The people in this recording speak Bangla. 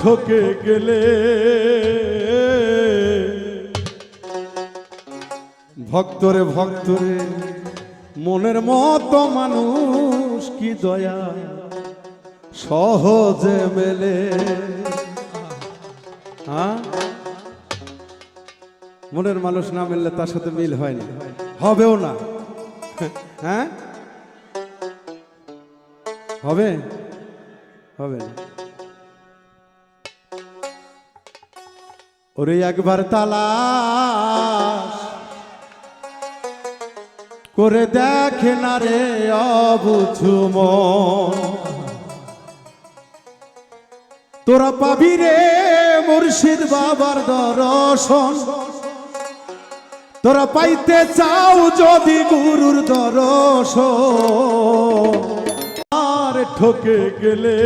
ঠকে গেলে ভক্তরে ভক্তরে মনের মতো মানুষ কি দয়া সহজে মেলে। হ্যাঁ, মনের মানুষ না মিললে তার সাথে মিল হয় না, হবেও না। হ্যাঁ, হবে হবে না। ওরে একবার তালাশ করে দেখে না রে অবুঝু মন, তোরা পাবি রে মুর্শিদ বাবার দর্শন। তোরা পাইতে চাও যদি গুরুর দর্শন, আর ঠকে গেলে